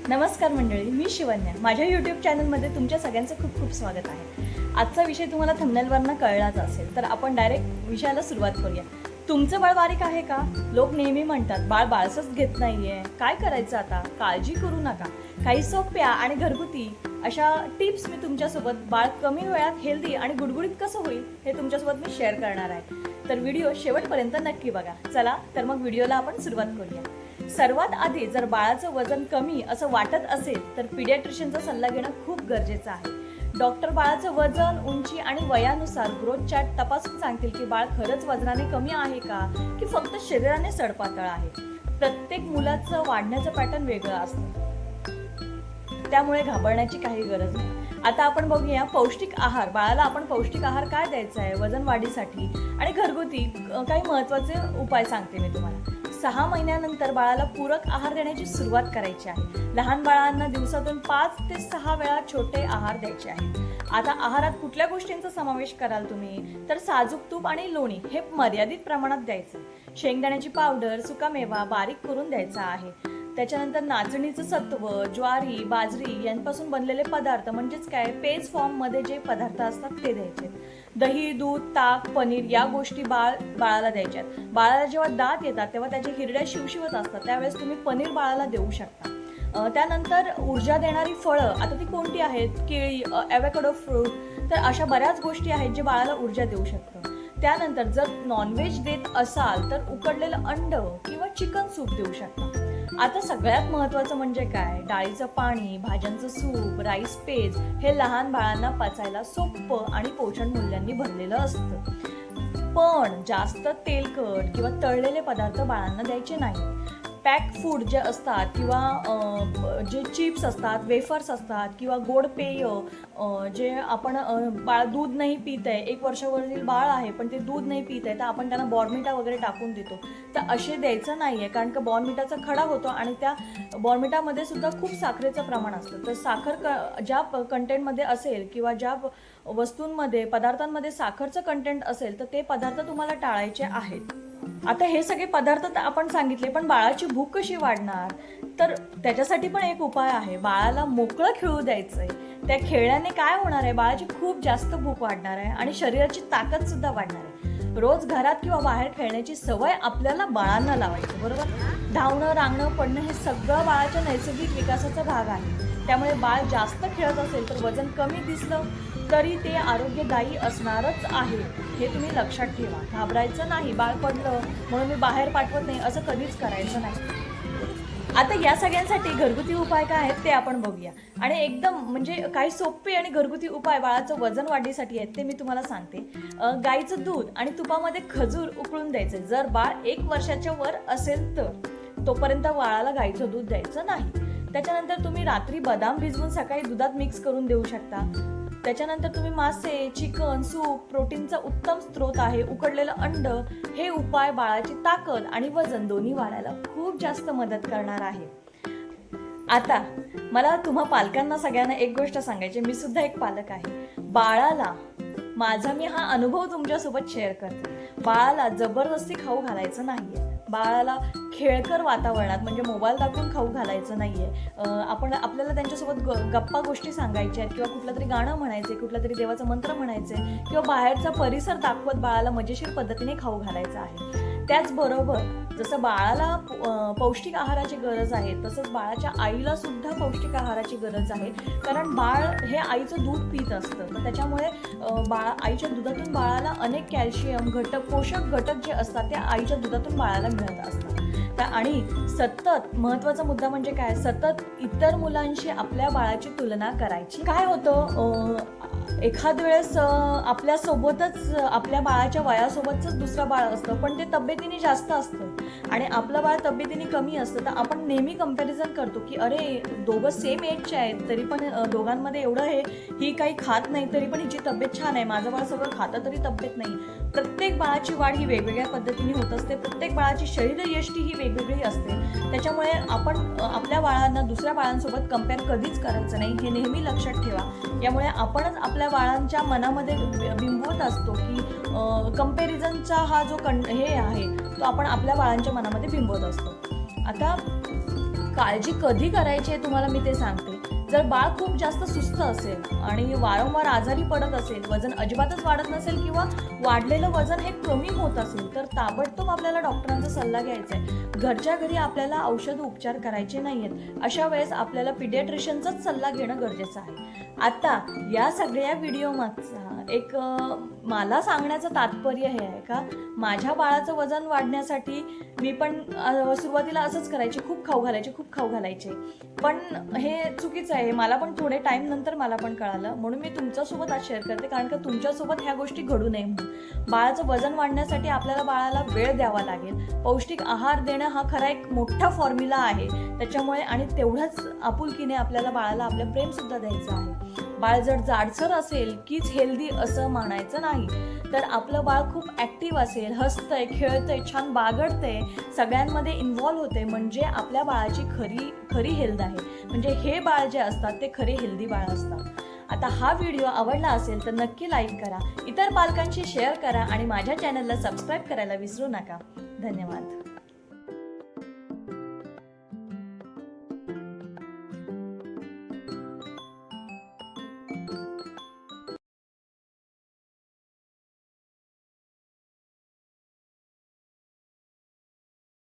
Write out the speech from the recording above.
नमस्कार मंडळी, मी शिवन्या. माझ्या यूट्यूब चॅनलमध्ये तुमच्या सगळ्यांचं खूप खूप स्वागत आहे. आजचा विषय तुम्हाला थंबनेलवरनं कळलाच असेल, तर आपण डायरेक्ट विषयाला सुरुवात करूया. तुमचं बाळ बारीक आहे का? लोक नेहमी म्हणतात बाळ बाळसच घेत नाहीये, काय करायचं आता? काळजी करू नका. काही सोप्या आणि घरगुती अशा टिप्स मी तुमच्यासोबत बाळ कमी वेळात हेल्दी आणि गुडगुडीत कसं होईल हे तुमच्यासोबत मी शेअर करणार आहे. तर व्हिडिओ शेवटपर्यंत नक्की बघा. चला तर मग व्हिडिओला आपण सुरुवात करूया. सर्वात आधी जर बाळाचं वजन कमी असं वाटत असेल तर पीडियाट्रिशियनचा सल्ला घेणं खूप गरजेचं आहे. डॉक्टर बाळाचं वजन, उंची आणि वयानुसार ग्रोथ चार्ट तपासून सांगतील की बाळ खरंच वजनाने कमी आहे का की फक्त शरीराने सडपातळ आहे. प्रत्येक मुलाचं वाढण्याचं पॅटर्न वेगळं असतं, त्यामुळे घाबरण्याची काही गरज नाही. आता आपण बघूया पौष्टिक आहार. बाळाला आपण पौष्टिक आहार काय द्यायचा आहे वजन वाढीसाठी आणि घरगुती काही महत्त्वाचे उपाय सांगते मी तुम्हाला. 6 महिन्यानंतर बाळाला पूरक आहार देण्याची सुरुवात करायची आहे. लहान बाळांना दिवसातून 5 ते 6 वेळा छोटे आहार द्यायचे आहेत. आता आहारात कुठल्या गोष्टींचा समावेश कराल तुम्ही, तर साजूक तूप आणि लोणी हे मर्यादित प्रमाणात द्यायचं. शेंगदाण्याची पावडर, सुकामेवा बारीक करून द्यायचा आहे. त्याच्यानंतर नाचणीचं सत्व, ज्वारी, बाजरी यांपासून बनलेले पदार्थ म्हणजेच काय पेज फॉर्ममध्ये जे पदार्थ असतात ते द्यायचे. दही, दूध, ताक, पनीर या गोष्टी बाळाला द्यायच्यात. बाळाला जेव्हा दात येतात तेव्हा त्याच्या हिरड्या शिवशिवत असतात, त्यावेळेस तुम्ही पनीर बाळाला देऊ शकता. त्यानंतर ऊर्जा देणारी फळं आता ती कोणती आहेत? केळी, ॲव्होकाडो फ्रूट, तर अशा बऱ्याच गोष्टी आहेत जे बाळाला ऊर्जा देऊ शकतं. त्यानंतर जर नॉनव्हेज देत असाल तर उकडलेलं अंड किंवा चिकन सूप देऊ शकता. आता सगळ्यात महत्त्वाचं म्हणजे काय, डाळीचं पाणी, भाज्यांचं सूप, राईस पेज हे लहान बाळांना पचायला सोपं आणि पोषण मूल्यांनी भरलेलं असतं. पण जास्त तेलकट किंवा तळलेले पदार्थ बाळांना द्यायचे नाही. पॅक फूड जे असतात किंवा जे चिप्स असतात, वेफर्स असतात किंवा गोड पेय जे आपण बाळ दूध नाही पित आहे, 1 वर्षावरील बाळ आहे पण ते दूध नाही पित आहे, तर आपण त्यांना बॉर्नव्हिटा वगैरे टाकून देतो, तर असे द्यायचं नाही आहे. कारण का बॉर्नव्हिटाचा खडा होतो आणि त्या बॉर्नव्हिटामध्ये सुद्धा खूप साखरेचं प्रमाण असतं. तर साखर ज्या कंटेंटमध्ये असेल किंवा ज्या वस्तूंमध्ये पदार्थांमध्ये साखरचं कंटेंट असेल तर ते पदार्थ तुम्हाला टाळायचे आहेत. आता हे सगळे पदार्थ तर आपण सांगितले, पण बाळाची भूक कशी वाढणार, तर त्याच्यासाठी पण एक उपाय आहे. बाळाला मोकळं खेळू द्यायचंय. त्या खेळण्याने काय होणार आहे, बाळाची खूप जास्त भूक वाढणार आहे आणि शरीराची ताकद सुद्धा वाढणार आहे. रोज घरात किंवा बाहेर खेळण्याची सवय आपल्याला बाळांना लावायची, बरोबर. धावणं, रांगणं, पडणं हे सगळं बाळाच्या नैसर्गिक विकासाचा भाग आहे. त्यामुळे बाळ जास्त खेळत असेल तर वजन कमी दिसलं तरी ते आरोग्यदायी असणारच आहे, हे तुम्ही लक्षात ठेवा. घाबरायचं नाही. बाळ पडलं म्हणून मी बाहेर पाठवत नाही असं कधीच करायचं नाही. आता या सगळ्यांसाठी घरगुती उपाय काय आहेत ते आपण बघूया. आणि एकदम म्हणजे काही सोपे आणि घरगुती उपाय बाळाचं वजन वाढीसाठी आहेत ते मी तुम्हाला सांगते. गाईचं दूध आणि तुपामध्ये खजूर उकळून द्यायचं. जर बाळ 1 वर्षाच्या वर असेल तर तोपर्यंत बाळाला गाईचं दूध द्यायचं नाही. त्याच्यानंतर तुम्ही रात्री बदाम भिजवून सकाळी दुधात मिक्स करून देऊ शकता. त्याच्यानंतर तुम्ही मासे, चिकन, सूप प्रोटीनचा उत्तम स्रोत आहे. उकडलेलं अंड हे उपाय बाळाची ताकद आणि वजन दोन्ही वाढायला खूप जास्त मदत करणार आहे. आता मला तुम्हा पालकांना सगळ्यांना एक गोष्ट सांगायची, मी सुद्धा एक पालक आहे. बाळाला मी हा अनुभव तुमच्यासोबत शेअर करते. बाळाला जबरदस्ती खाऊ घालायचं नाहीये. बाळाला खेळकर वातावरणात म्हणजे मोबाईल दाखवून खाऊ घालायचं नाहीये. आपल्याला त्यांच्यासोबत गप्पा गोष्टी सांगायच्या आहेत किंवा कुठलं तरी गाणं म्हणायचं, कुठलं तरी देवाचं मंत्र म्हणायचं किंवा बाहेरचा परिसर दाखवत बाळाला मजेशीर पद्धतीने खाऊ घालायचं आहे. त्याचबरोबर जसं बाळाला पौष्टिक आहाराची गरज आहे तसंच बाळाच्या आईला सुद्धा पौष्टिक आहाराची गरज आहे. कारण बाळ हे आईचं दूध पित असतं, तर त्याच्यामुळे आईच्या दुधातून बाळाला अनेक कॅल्शियम घटक, पोषक घटक जे असतात त्या आईच्या दुधातून बाळाला मिळत असतात. आणि सतत महत्त्वाचा मुद्दा म्हणजे काय, सतत इतर मुलांशी आपल्या बाळाची तुलना करायची. काय होतं, एखाद वेळेस आपल्यासोबतच आपल्या बाळाच्या वयासोबतच दुसरं बाळ असतं पण ते तब्येतीने जास्त असतं आणि आपलं बाळ तब्येतीने कमी असतं, तर आपण नेहमी कंपॅरिझन करतो की अरे दोघं सेम एजचे आहेत तरी पण दोघांमध्ये एवढं ही काही खात नाही तरी पण हिची तब्येत छान आहे, माझं बाळ सगळं खातं तरी तब्येत नाही. प्रत्येक बाळाची वाढ ही वेगवेगळ्या पद्धतीने होत असते. प्रत्येक बाळाची शरीरयष्टी ही वेगवेगळी असते. त्याच्यामुळे आपण आपल्या बाळांना दुसऱ्या बाळांसोबत कंपेअर कधीच करायचं नाही, हे नेहमी लक्षात ठेवा. यामुळे आपणच आपल्या बाळांच्या मनामध्ये बिंबवत असतो की कंपॅरिझनचा हा जो हे आहे तो आपण आपल्या बाळांच्या मनामध्ये बिंबवत असतो. आता काळजी कधी करायची आहे तुम्हाला मी ते सांगते. जर बाळ खूप जास्त सुस्त असेल आणि वारंवार आजारी पडत असेल, वजन अजिबातच वाढत नसेल किंवा वाढलेलं वजन हे कमी होत असेल, तर ताबडतोब आपल्याला डॉक्टरांचा सल्ला घ्यायचा आहे. घरच्या घरी आपल्याला औषध उपचार करायचे नाहीयेत. अशा वेळेस आपल्याला पिडियाट्रिशियनचाच सल्ला घेणं गरजेचं आहे. आता या सगळ्या व्हिडिओ मागचा एक मला सांगण्याचं तात्पर्य हे आहे का, माझ्या बाळाचं वजन वाढण्यासाठी मी पण सुरुवातीला असंच करायचे, खूप खाऊ घालायचे, पण हे चुकीचं आहे. मला पण थोडे टाईम नंतर मला पण कळालं, म्हणून मी तुमच्यासोबत आज शेअर करते, कारण का तुमच्यासोबत ह्या गोष्टी घडू नये म्हणून. बाळाचं वजन वाढण्यासाठी आपल्याला बाळाला वेळ द्यावा लागेल. पौष्टिक आहार देणं हा खरा एक मोठा फॉर्म्युला आहे त्याच्यामुळे, आणि तेवढ्याच आपुलकीने आपल्याला बाळाला आपलं प्रेमसुद्धा द्यायचं आहे. बाळ जर जाडसर असेल कीच हेल्दी असं म्हणायचं नाही, तर आपलं बाळ खूप ॲक्टिव्ह असेल, हसतंय, खेळतंय, छान बागडतंय, सगळ्यांमध्ये इन्व्हॉल्व होते, म्हणजे आपल्या बाळाची खरी हेल्थ आहे. म्हणजे हे बाळ जे असतात ते खरे हेल्दी बाळ असतात. आता हा व्हिडिओ आवडला असेल तर नक्की लाईक करा, इतर पालकांशी शेअर करा आणि माझ्या चॅनलला सबस्क्राईब करायला विसरू नका. धन्यवाद.